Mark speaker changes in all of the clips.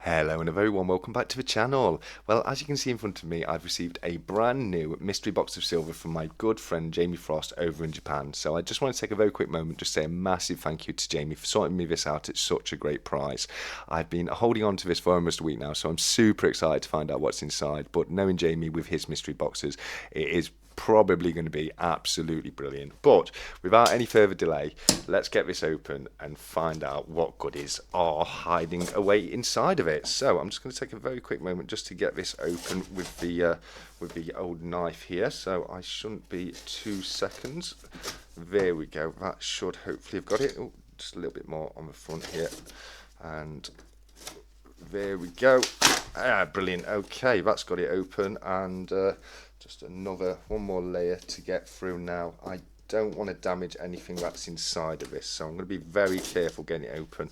Speaker 1: Hello and a very warm welcome back to the channel. Well, as you can see in front of me, I've received a brand new mystery box of silver from my good friend Jamie Frost over in Japan. So I just want to take a very quick moment to say a massive thank you to Jamie for sorting me this out. It's such a great prize. I've been holding on to this for almost a week now, so I'm super excited to find out what's inside. But knowing Jamie with his mystery boxes, it is probably going to be absolutely brilliant. But without any further delay, let's get this open and find out what goodies are hiding away inside of it. So I'm just going to take a very quick moment just to get this open with the old knife here. So I shouldn't be 2 seconds. There we go. That should hopefully have got it. Oh, just a little bit more on the front here, and there we go. Brilliant. Okay, that's got it open, and just one more layer to get through now. I don't want to damage anything that's inside of this, so I'm going to be very careful getting it open.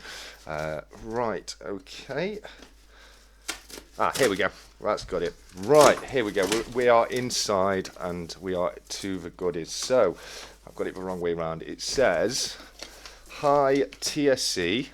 Speaker 1: Right, okay. Here we go. That's got it. Right, here we go. We are inside, and we are to the goodies. So, I've got it the wrong way around. It says, "Hi TSC,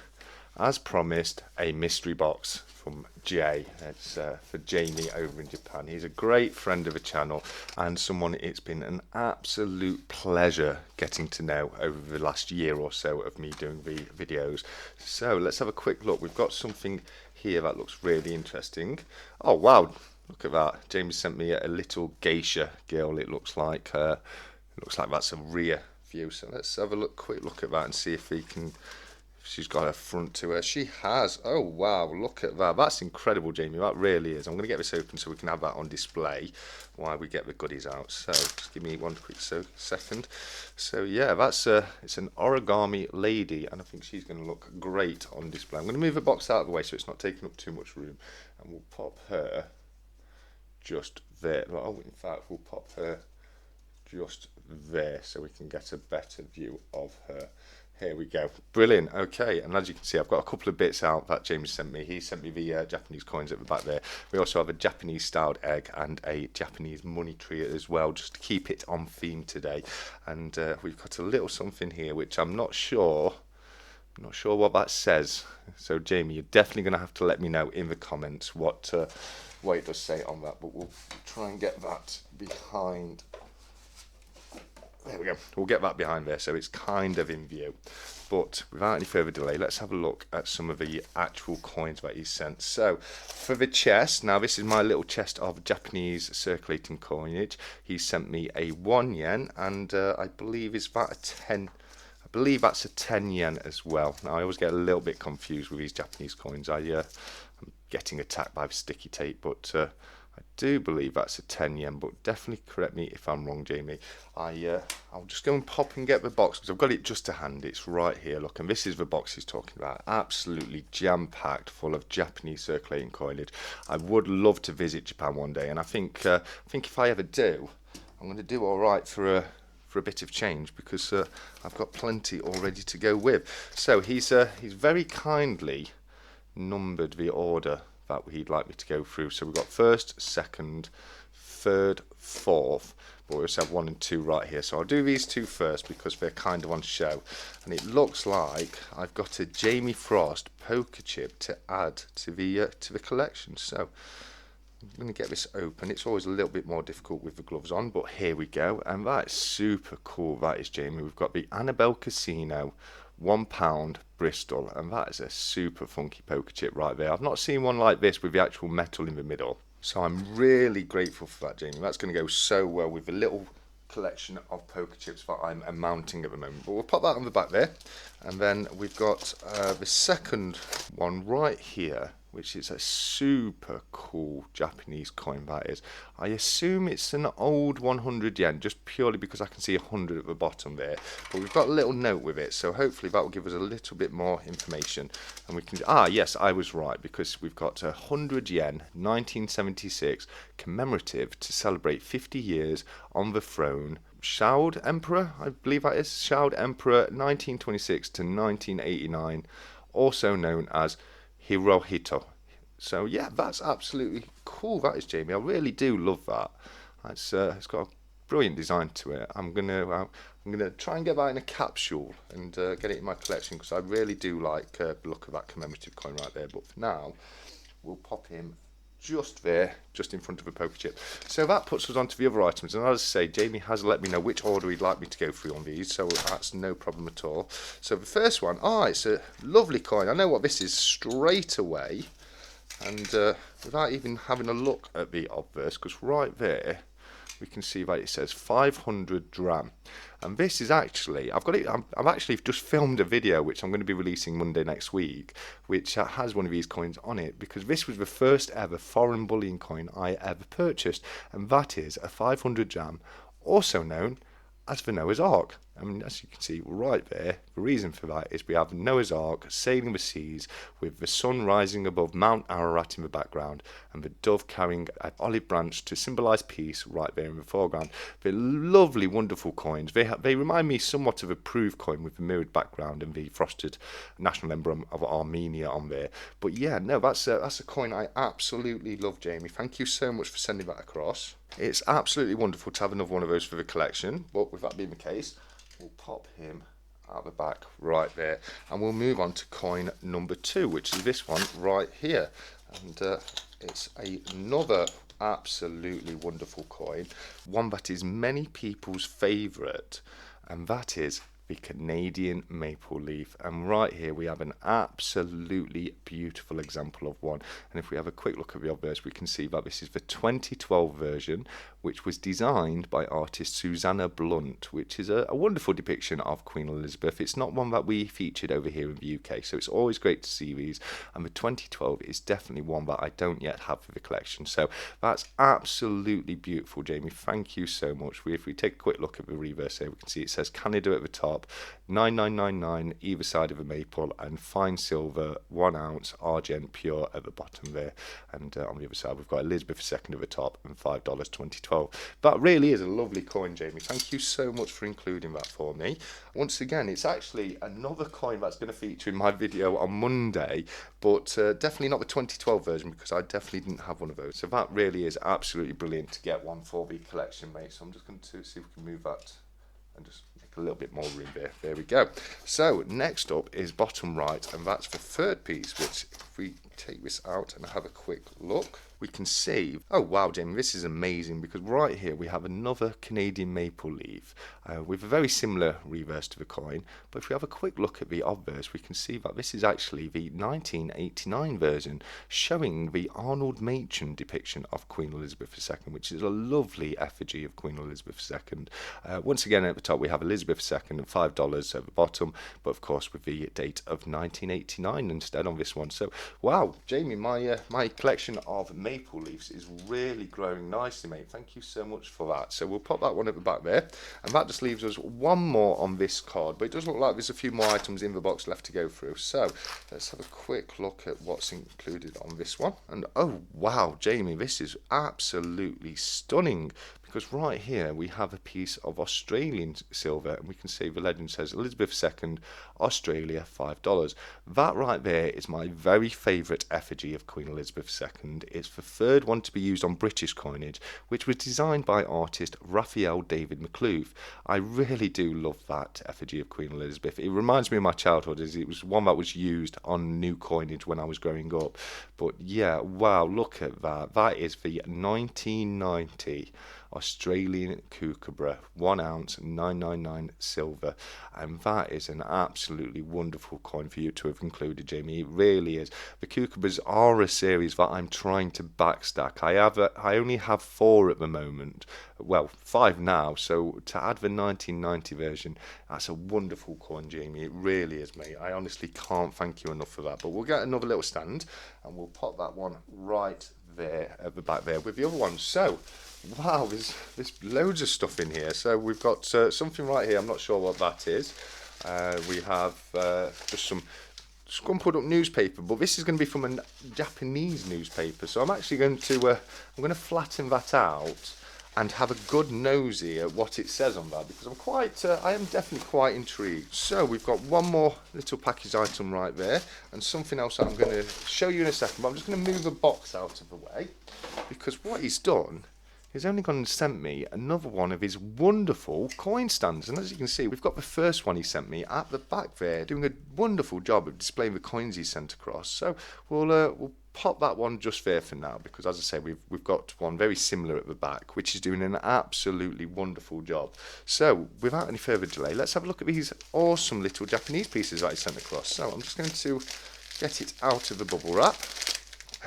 Speaker 1: as promised, a mystery box from Jay." It's for Jamie over in Japan. He's a great friend of the channel and someone it's been an absolute pleasure getting to know over the last year or so of me doing the videos. So let's have a quick look. We've got something here that looks really interesting. Oh wow, look at that. Jamie sent me a little geisha girl. It looks like that's a rear view. So let's have a quick look at that and see if we can. She's got a front to her. She has. Oh, wow. Look at that. That's incredible, Jamie. That really is. I'm going to get this open so we can have that on display while we get the goodies out. So just give me one quick second. So, yeah, it's an origami lady, and I think she's going to look great on display. I'm going to move the box out of the way so it's not taking up too much room, and we'll pop her just there. Oh, in fact, we'll pop her just there so we can get a better view of her. Here we go. Brilliant. Okay, and as you can see, I've got a couple of bits out that James sent me. He sent me the Japanese coins at the back there. We also have a Japanese styled egg and a Japanese money tree as well, just to keep it on theme today. And we've got a little something here, which I'm not sure what that says. So Jamie, you're definitely going to have to let me know in the comments what it does say on that. But we'll try and get that behind. There we go. We'll get that behind there so it's kind of in view. But without any further delay, let's have a look at some of the actual coins that he sent. So for the chest, now this is my little chest of Japanese circulating coinage. He sent me a 1 yen, and I believe I believe that's a 10 yen as well. Now I always get a little bit confused with these Japanese coins. I'm getting attacked by sticky tape, but I do believe that's a 10 yen, but definitely correct me if I'm wrong, Jamie. I'll just go and pop and get the box because I've got it just to hand. It's right here, look, and this is the box he's talking about. Absolutely jam-packed full of Japanese circulating coinage. I would love to visit Japan one day, and I think if I ever do, I'm going to do all right for a bit of change because I've got plenty already to go with. So he's very kindly numbered the order that he'd like me to go through. So we've got first, second, third, fourth, but we also have 1 and 2 right here. So I'll do these 2 first because they're kind of on show. And it looks like I've got a Jamie Frost poker chip to add to the collection. So I'm going to get this open. It's always a little bit more difficult with the gloves on, but here we go. And that is super cool. That is, Jamie. We've got the Annabelle Casino £1 Bristol, and that is a super funky poker chip right there. I've not seen one like this with the actual metal in the middle, so I'm really grateful for that, Jamie. That's going to go so well with the little collection of poker chips that I'm mounting at the moment. But we'll pop that on the back there, and then we've got the second one right here, which is a super cool Japanese coin that is. I assume it's an old 100 yen, just purely because I can see 100 at the bottom there. But we've got a little note with it, so hopefully that will give us a little bit more information. And we can, yes, I was right, because we've got 100 yen, 1976, commemorative to celebrate 50 years on the throne. Shoud Emperor, I believe that is. Shoud Emperor, 1926 to 1989, also known as Hirohito. So yeah, that's absolutely cool. That is, Jamie. I really do love that. It's got a brilliant design to it. I'm gonna try and get that in a capsule and get it in my collection because I really do like the look of that commemorative coin right there. But for now, we'll pop him just there, just in front of a poker chip. So that puts us on to the other items, and as I say, Jamie has let me know which order he'd like me to go through on these, so that's no problem at all. So the first one, it's a lovely coin. I know what this is straight away, and without even having a look at the obverse, because right there we can see that it says 500 dram, and this is actually, I've actually just filmed a video which I'm going to be releasing Monday next week, which has one of these coins on it, because this was the first ever foreign bullion coin I ever purchased, and that is a 500 dram, also known as the Noah's Ark. I mean, as you can see right there, the reason for that is we have Noah's Ark sailing the seas with the sun rising above Mount Ararat in the background and the dove carrying an olive branch to symbolise peace right there in the foreground. They're lovely, wonderful coins. They remind me somewhat of a proof coin with the mirrored background and the frosted national emblem of Armenia on there. But yeah, no, that's a coin I absolutely love, Jamie. Thank you so much for sending that across. It's absolutely wonderful to have another one of those for the collection, but with that being the case, we'll pop him out the back right there, and we'll move on to coin number 2, which is this one right here, and it's another absolutely wonderful coin, one that is many people's favourite, and that is the Canadian maple leaf. And right here we have an absolutely beautiful example of one, and if we have a quick look at the obverse, we can see that this is the 2012 version, which was designed by artist Susanna Blunt, which is a wonderful depiction of Queen Elizabeth. It's not one that we featured over here in the UK, so it's always great to see these, and the 2012 is definitely one that I don't yet have for the collection. So that's absolutely beautiful, Jamie. Thank you so much. If we take a quick look at the reverse here, we can see it says Canada at the top, 9999 either side of a maple, and fine silver 1 ounce argent pure at the bottom there, and on the other side we've got Elizabeth II at the top and $5 2012. That really is a lovely coin, Jamie. Thank you so much for including that for me. Once again, it's actually another coin that's going to feature in my video on Monday, but definitely not the 2012 version, because I definitely didn't have one of those. So that really is absolutely brilliant to get one for the collection, mate. So I'm just going to see if we can move that and just make a little bit more room there. There we go. So next up is bottom right, and that's the third piece, which if we take this out and have a quick look, we can see, oh wow, Jamie, this is amazing, because right here we have another Canadian maple leaf with a very similar reverse to the coin, but if we have a quick look at the obverse, we can see that this is actually the 1989 version, showing the Arnold Machin depiction of Queen Elizabeth II, which is a lovely effigy of Queen Elizabeth II. Once again, at the top we have Elizabeth II and $5 at the bottom, but of course with the date of 1989 instead on this one. So wow, Jamie, my collection of maple leaves is really growing nicely, mate. Thank you so much for that. So we'll pop that one at the back there, and that just leaves us one more on this card, but it does look like there's a few more items in the box left to go through. So let's have a quick look at what's included on this one. And oh wow, Jamie, this is absolutely stunning, because right here we have a piece of Australian silver, and we can see the legend says Elizabeth II, Australia, $5. That right there is my very favourite effigy of Queen Elizabeth II. It's the third one to be used on British coinage, which was designed by artist Raphael David McClure. I really do love that effigy of Queen Elizabeth. It reminds me of my childhood, as it was one that was used on new coinage when I was growing up. But yeah, wow, look at that. That is the 1990 Australian kookaburra, 1 ounce, 999 silver, and that is an absolutely wonderful coin for you to have included, Jamie. It really is. The kookaburras are a series that I'm trying to backstack. I only have 4 at the moment, well 5 now, so to add the 1990 version, that's a wonderful coin, Jamie. It really is, mate. I honestly can't thank you enough for that. But we'll get another little stand and we'll pop that one right there at the back there with the other ones. So wow, there's loads of stuff in here. So we've got something right here, I'm not sure what that is. We have just some scrumpled up newspaper, but this is going to be from a Japanese newspaper, so I'm actually going to flatten that out and have a good nosy at what it says on that, because I am definitely quite intrigued. So we've got one more little package item right there, and something else that I'm going to show you in a second, but I'm just going to move the box out of the way, because what he's done he's only gone and sent me another one of his wonderful coin stands. And as you can see, we've got the first one he sent me at the back there, doing a wonderful job of displaying the coins he sent across. So we'll pop that one just there for now, because as I say, we've got one very similar at the back, which is doing an absolutely wonderful job. So without any further delay, let's have a look at these awesome little Japanese pieces that I sent across. So I'm just going to get it out of the bubble wrap.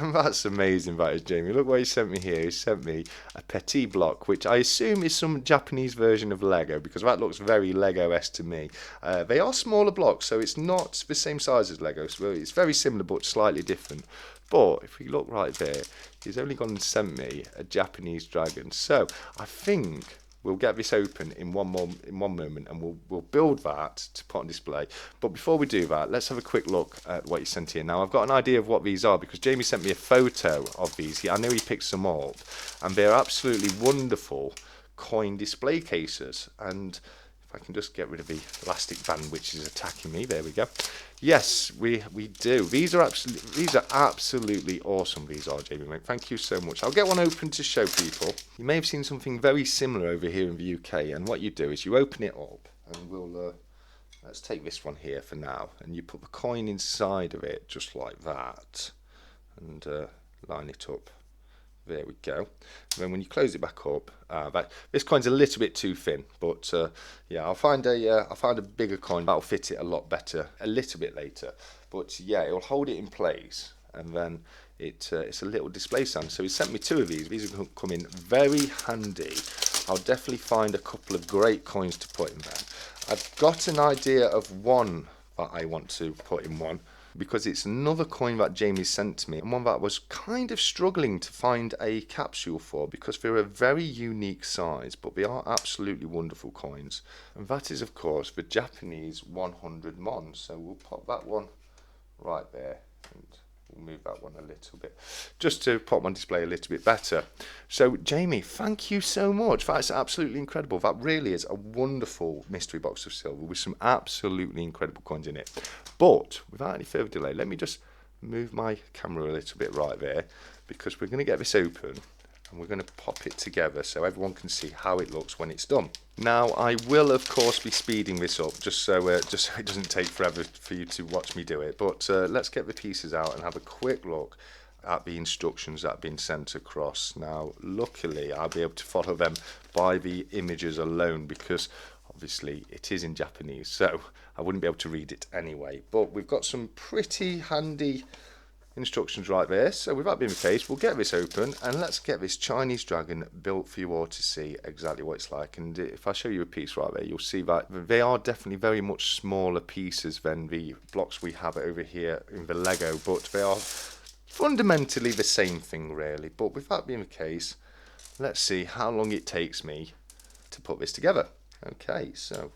Speaker 1: And that's amazing, that is, Jamie. Look what he sent me here. He sent me a petit block, which I assume is some Japanese version of Lego, because that looks very Lego-esque to me. They are smaller blocks, so it's not the same size as Lego. So it's very similar, but slightly different. But if we look right there, he's only gone and sent me a Japanese dragon. So I think we'll get this open in one moment, and we'll build that to put on display. But before we do that, let's have a quick look at what he sent here. Now, I've got an idea of what these are, because Jamie sent me a photo of these. I know he picked some up, and they're absolutely wonderful coin display cases. And if I can just get rid of the elastic band which is attacking me, there we go. Yes, we do. These are absolutely awesome. These are, Jamie, mate. Thank you so much. I'll get one open to show people. You may have seen something very similar over here in the UK, and what you do is you open it up, and we'll let's take this one here for now, and you put the coin inside of it just like that, and line it up. There we go. And then when you close it back up, this coin's a little bit too thin, but yeah, I'll find a bigger coin that'll fit it a lot better a little bit later. But yeah, it'll hold it in place, and then it's a little display stand. So he sent me two of these. These will come in very handy. I'll definitely find a couple of great coins to put in there. I've got an idea of one that I want to put in one, because it's another coin that Jamie sent to me, and one that I was kind of struggling to find a capsule for, because they're a very unique size, but they are absolutely wonderful coins. And that is, of course, the Japanese 100 mon. So we'll pop that one right there, and we'll move that one a little bit, just to put on display a little bit better. So Jamie, thank you so much. That's absolutely incredible. That really is a wonderful mystery box of silver with some absolutely incredible coins in it. But without any further delay, let me just move my camera a little bit right there, because we're going to get this open and we're going to pop it together so everyone can see how it looks when it's done. Now, I will of course be speeding this up just so it doesn't take forever for you to watch me do it. But let's get the pieces out and have a quick look at the instructions that have been sent across. Now, luckily, I'll be able to follow them by the images alone, because obviously it is in Japanese, so I wouldn't be able to read it anyway. But we've got some pretty handy instructions right there. So with that being the case, we'll get this open and let's get this Chinese dragon built for you all to see exactly what it's like. And if I show you a piece right there, you'll see that they are definitely very much smaller pieces than the blocks we have over here in the Lego, but they are fundamentally the same thing really. But with that being the case, let's see how long it takes me to put this together. Okay, so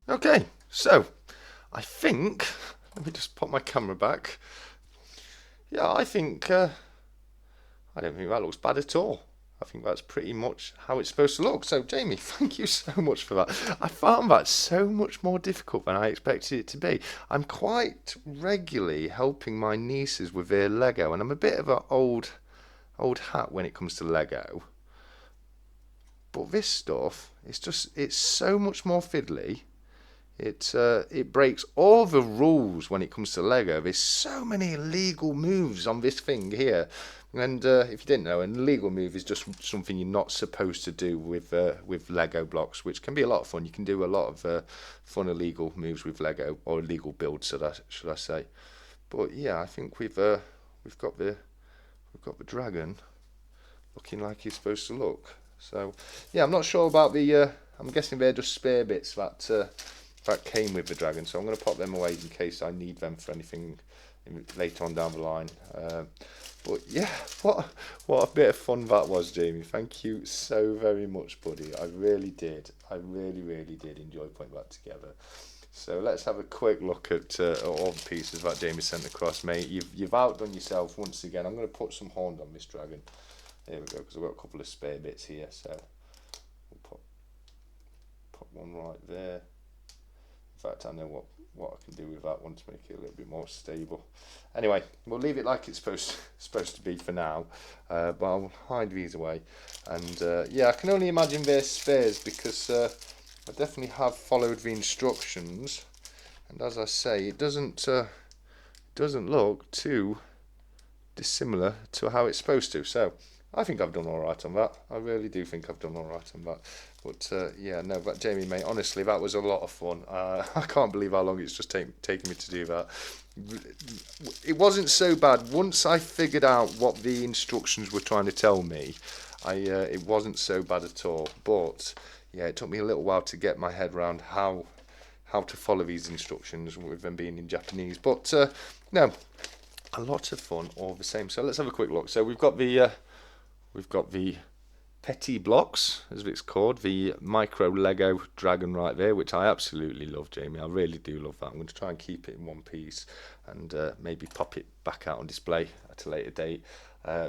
Speaker 1: Okay, so I think, let me just pop my camera back. Yeah, I don't think that looks bad at all. I think that's pretty much how it's supposed to look. So, Jamie, thank you so much for that. I found that so much more difficult than I expected it to be. I'm quite regularly helping my nieces with their Lego, and I'm a bit of an old hat when it comes to Lego. But this stuff, it's so much more fiddly. It breaks all the rules when it comes to Lego. There's so many illegal moves on this thing here, and if you didn't know, an illegal move is just something you're not supposed to do with Lego blocks, which can be a lot of fun. You can do a lot of fun illegal moves with Lego, or illegal builds, should I say? But yeah, I think we've got the dragon looking like he's supposed to look. So yeah, I'm not sure about the. I'm guessing they're just spare bits that came with the dragon, so I'm going to pop them away in case I need them for anything later on down the line. But yeah, what a bit of fun that was, Jamie. Thank you so very much, buddy. I really did. I really did enjoy putting that together. So let's have a quick look at all the pieces that Jamie sent across, mate. You've outdone yourself once again. I'm going to put some horns on this dragon. There we go, because I've got a couple of spare bits here, so we'll put one right there. In fact, I know what I can do with that one to make it a little bit more stable. Anyway, we'll leave it like it's supposed to be for now, but I'll hide these away. And yeah, I can only imagine they're spares because I definitely have followed the instructions, and as I say, it doesn't look too dissimilar to how it's supposed to. So I think I've done all right on that. I really do think I've done all right on that. But yeah, no, but Jamie, mate, honestly, that was a lot of fun. I can't believe how long it's just taken me to do that. It wasn't so bad. Once I figured out what the instructions were trying to tell me, it wasn't so bad at all. But yeah, it took me a little while to get my head around how to follow these instructions with them being in Japanese. But no, a lot of fun all the same. So let's have a quick look. So we've got the petty blocks, as it's called, the micro Lego dragon right there, which I absolutely love, Jamie. I really do love that. I'm going to try and keep it in one piece and maybe pop it back out on display at a later date.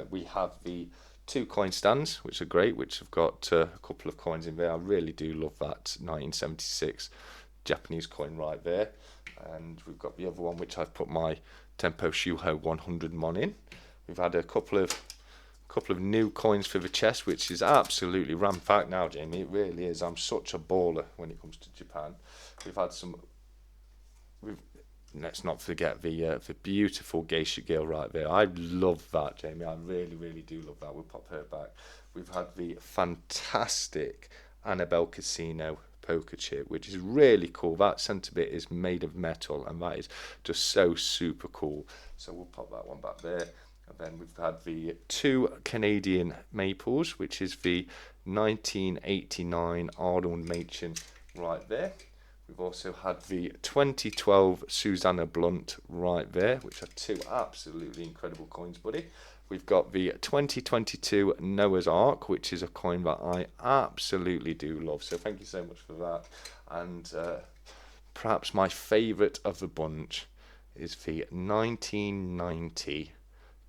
Speaker 1: We have the 2 coin stands, which are great, which have got a couple of coins in there. I really do love that 1976 Japanese coin right there. And we've got the other one, which I've put my Tempo Shuho 100 mon in. We've had a couple of new coins for the chest, which is absolutely ram-packed now, Jamie. It really is. I'm such a baller when it comes to Japan. We've had some. Let's not forget the beautiful geisha girl right there. I love that, Jamie. I really do love that. We'll pop her back. We've had the fantastic Annabelle Casino poker chip, which is really cool. That centre bit is made of metal, and that is just so super cool. So we'll pop that one back there. And then we've had the 2 Canadian maples, which is the 1989 Arnold Machin right there. We've also had the 2012 Susanna Blunt right there, which are 2 absolutely incredible coins, buddy. We've got the 2022 Noah's Ark, which is a coin that I absolutely do love. So thank you so much for that. And perhaps my favourite of the bunch is the 1990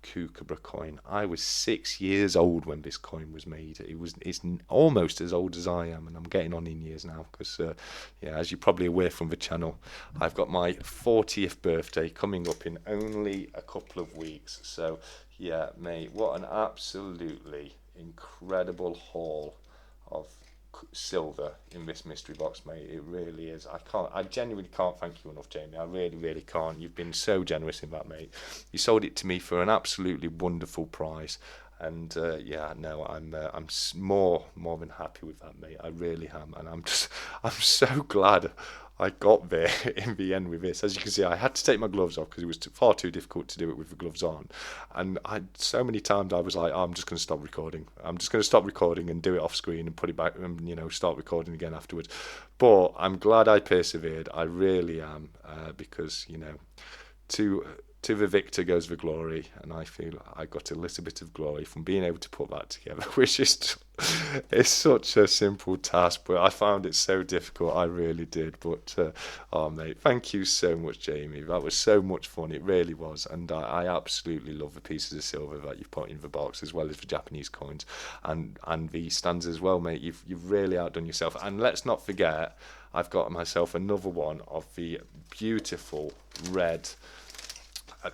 Speaker 1: Kookaburra coin. I was 6 years old when this coin was made. It's almost as old as I am, and I'm getting on in years now because yeah, as you're probably aware from the channel, I've got my 40th birthday coming up in only a couple of weeks. So yeah, mate, what an absolutely incredible haul of silver in this mystery box, mate. It really is. I genuinely can't thank you enough, Jamie. I really can't. You've been so generous in that, mate. You sold it to me for an absolutely wonderful price, and yeah, no, I'm more than happy with that, mate. I really am, and I'm so glad I got there in the end with this. As you can see, I had to take my gloves off because it was far too difficult to do it with the gloves on. And so many times I was like, oh, I'm just going to stop recording. I'm just going to stop recording and do it off screen and put it back and, start recording again afterwards. But I'm glad I persevered. I really am, because, to to the victor goes the glory, and I feel I got a little bit of glory from being able to put that together, which is it's such a simple task, but I found it so difficult. I really did. But oh mate, thank you so much, Jamie. That was so much fun. It really was, and I absolutely love the pieces of silver that you've put in the box, as well as the Japanese coins and the stands as well, mate. You've really outdone yourself. And let's not forget, I've got myself another one of the beautiful red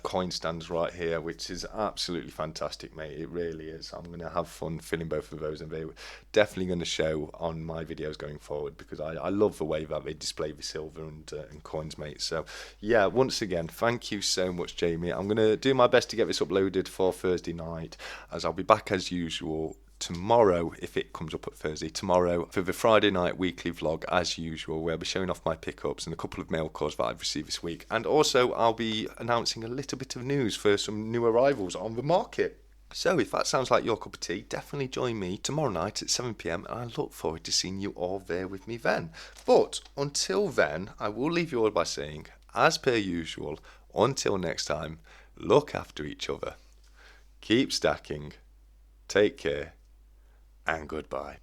Speaker 1: coin stands right here, which is absolutely fantastic, mate. It really is. I'm going to have fun filling both of those, and they're definitely going to show on my videos going forward, because I love the way that they display the silver and coins, mate. So yeah, once again, thank you so much, Jamie. I'm going to do my best to get this uploaded for Thursday night, as I'll be back as usual tomorrow, if it comes up at Thursday, tomorrow for the Friday night weekly vlog as usual, where I'll be showing off my pickups and a couple of mail calls that I've received this week, and also I'll be announcing a little bit of news for some new arrivals on the market. So if that sounds like your cup of tea, definitely join me tomorrow night at 7 p.m, and I look forward to seeing you all there with me then. But until then, I will leave you all by saying, as per usual, until next time, look after each other, keep stacking, take care, and goodbye.